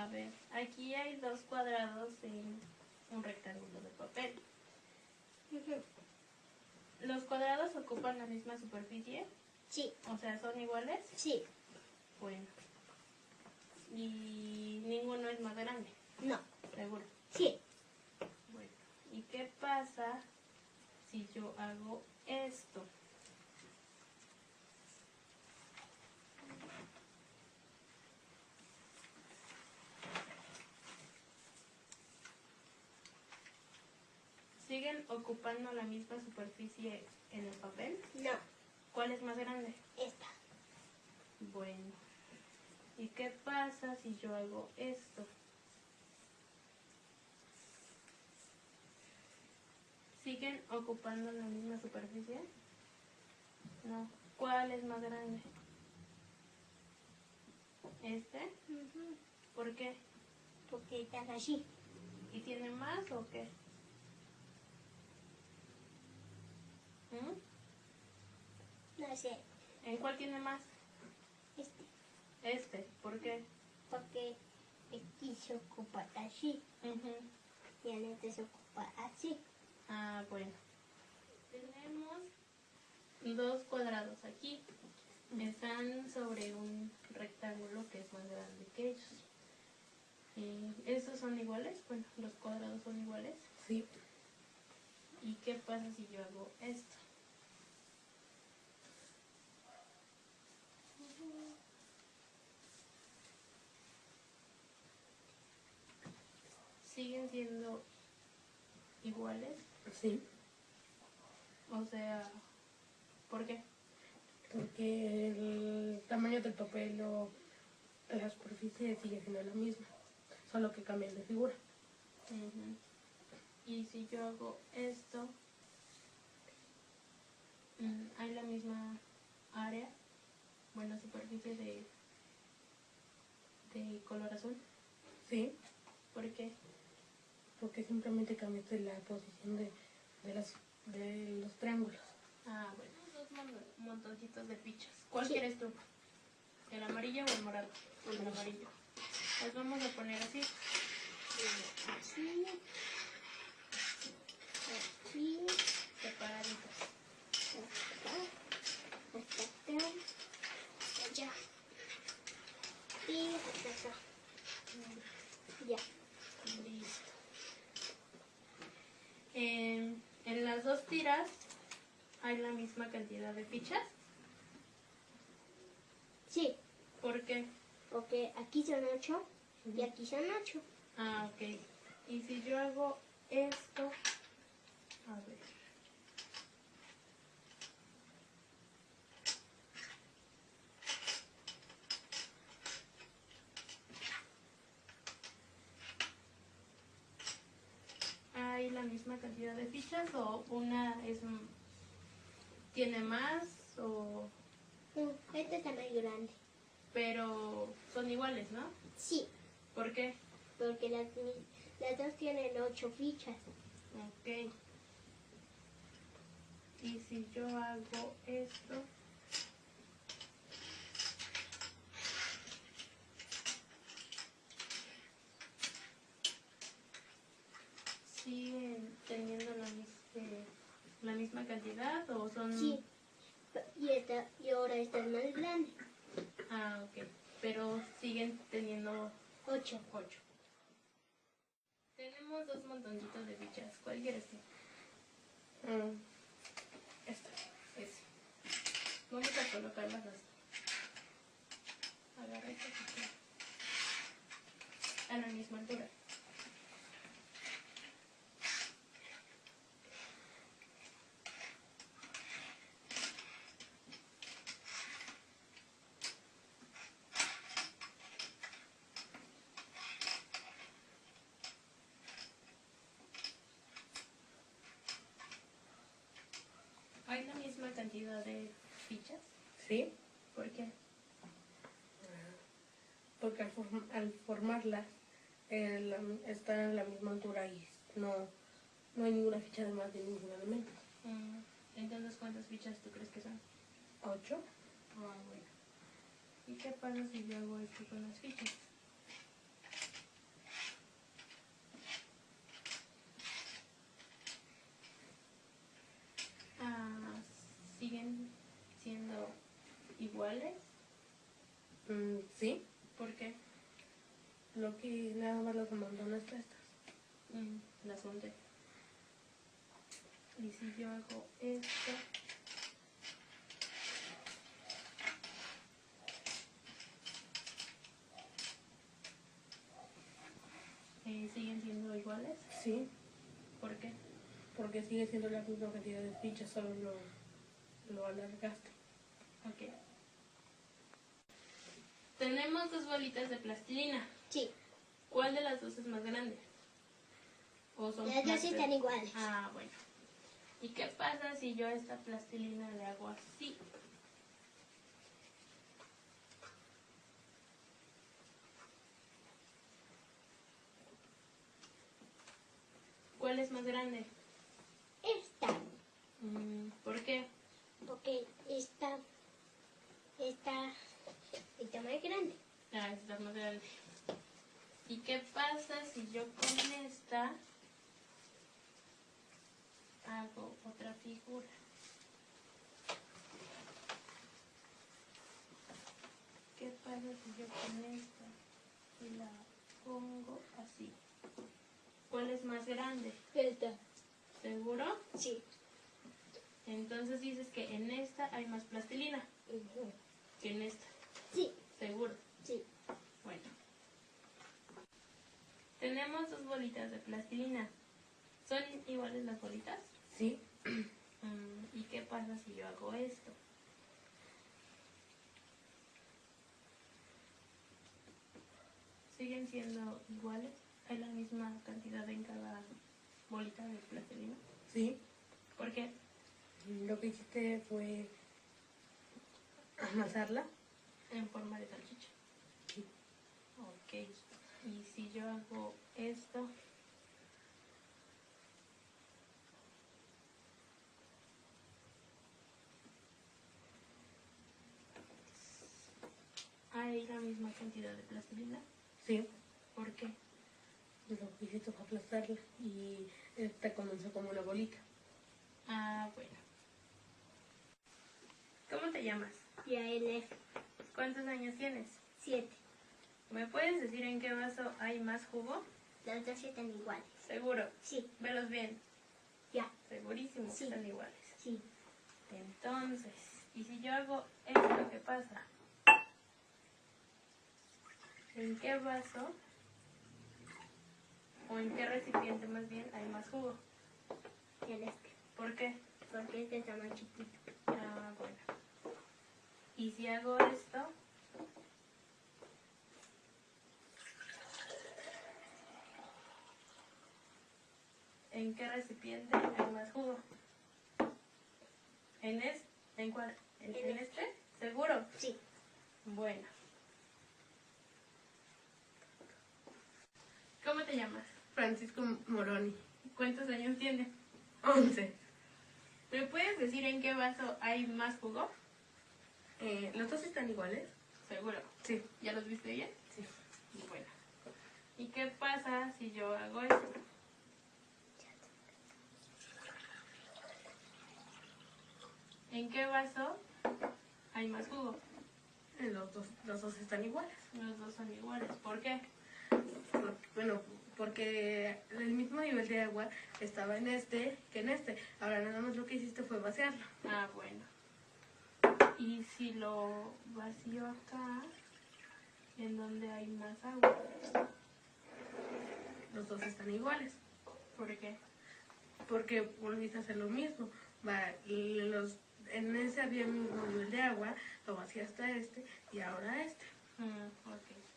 A ver, aquí hay 2 cuadrados en un rectángulo de papel. ¿Los cuadrados ocupan la misma superficie? Sí. O sea, ¿son iguales? Sí. Bueno. ¿Y ninguno es más grande? No. ¿Seguro? Sí. Bueno. ¿Y qué pasa si yo hago esto? ¿Siguen ocupando la misma superficie en el papel? No. ¿Cuál es más grande? Esta. Bueno. ¿Y qué pasa si yo hago esto? ¿Siguen ocupando la misma superficie? No. ¿Cuál es más grande? ¿Este? ¿Por qué? Porque están así. ¿Y tiene más o qué? No sé. ¿En cuál tiene más? Este. Este. ¿Por qué? Porque aquí se ocupa así. Y en este se ocupa así. Ah, bueno. Tenemos 2 cuadrados aquí. Están sobre un rectángulo que es más grande que ellos. ¿Estos son iguales? Bueno, los cuadrados son iguales. Sí. ¿Y qué pasa si yo hago esto? ¿Siguen siendo iguales? Sí. O sea, ¿por qué? Porque el tamaño del papel o la superficie sigue siendo la misma, solo que cambian de figura. Y si yo hago esto, ¿hay la misma área? Bueno, superficie de color azul. Sí, ¿Por qué? porque simplemente cambiaste la posición de los triángulos. Ah, bueno, 2 montoncitos de fichas. ¿Cuál quieres tú? ¿El amarillo o el morado? El amarillo. Las vamos a poner así. Así. Así. Separaditos. Hasta acá. Allá. Y hasta acá. Ya. Listo. En las 2 tiras hay la misma cantidad de fichas. Sí. ¿Por qué? Porque aquí son 8 y aquí son 8. Ah, ok. Y si yo hago esto, a ver. ¿Hay la misma cantidad de fichas o una tiene más o Este está más grande. pero son iguales, ¿no? Sí. ¿Por qué? Porque las dos tienen 8 fichas. Ok. Y si yo hago esto, ¿siguen teniendo la misma cantidad o son...? Sí. Y ahora esta es más grande. Ah, ok. Pero siguen teniendo 8. 8. Tenemos 2 montoncitos de fichas. ¿Cuál quieres tú? Esta. Ese. Vamos a colocarlas así. Agarra esta ficha. A la misma altura. ¿Hay la misma cantidad de fichas? Sí, ¿Por qué? porque al formarlas están a la misma altura y no hay ninguna ficha de más de ningún elemento. Entonces, ¿cuántas fichas tú crees que son? 8. Ah, bueno. ¿Y qué pasa si yo hago esto con las fichas? Lo que nada más las amontonas estas. Las monté. Y si yo hago esto, ¿siguen siendo iguales? Sí, ¿Por qué? porque sigue siendo la misma cantidad de fichas, solo lo alargaste. Ok. Tenemos dos bolitas de plastilina. Sí, ¿Cuál de las dos es más grande? ¿O son las dos más están iguales. Ah, bueno. ¿Y qué pasa si yo a esta plastilina le hago así? ¿Cuál es más grande? Esta, ¿Por qué? porque esta más grande. Ah, esta es más grande. ¿Y qué pasa si yo con esta hago otra figura? ¿Qué pasa si yo con esta y la pongo así? ¿Cuál es más grande? Esta. ¿Seguro? Sí. Entonces dices que en esta hay más plastilina Ujú. que en esta. Sí, ¿Seguro? sí. Bueno. Tenemos dos bolitas de plastilina. ¿Son iguales las bolitas? Sí, ¿Y qué pasa si yo hago esto? ¿Siguen siendo iguales? ¿Hay la misma cantidad en cada bolita de plastilina? sí. ¿Por qué? Lo que hiciste fue amasarla. En forma de salchicha. Sí. Ok. Y si yo hago esto, ¿hay la misma cantidad de plastilina? Sí. ¿Por qué? Lo que hiciste fue aplastarla y esta comenzó como una bolita. Ah, bueno. ¿Cómo te llamas? Y a él es ¿Cuántos años tienes? 7. ¿Me puedes decir en qué vaso hay más jugo? Las dos están iguales. Seguro. Sí, Velos bien. ya. Segurísimo que Sí. están iguales. Sí. Entonces, ¿y si yo hago esto, qué pasa? ¿En qué vaso o en qué recipiente más bien hay más jugo? En este. ¿Por qué? Porque este está más chiquito. Ah, bueno. ¿Y si hago esto? ¿En qué recipiente hay más jugo? ¿En este? ¿En cuál? ¿En este? ¿Seguro? Sí. Bueno. ¿Cómo te llamas? Francisco Moroni, ¿Cuántos años tienes? 11. ¿Me puedes decir en qué vaso hay más jugo? ¿Los dos están iguales? Seguro. Sí. ¿Ya los viste bien? Sí. Bueno. ¿Y qué pasa si yo hago esto? ¿En qué vaso hay más jugo? Los dos están iguales. Los dos son iguales. ¿Por qué? Bueno, porque el mismo nivel de agua estaba en este que en este. Ahora nada más lo que hiciste fue vaciarlo. Ah, bueno. ¿Y si lo vacío acá, en donde hay más agua? Los dos están iguales. ¿Por qué? Porque volviste a hacer lo mismo. En ese había el mismo nivel de agua, lo vaciaste a este y ahora a este. Ok.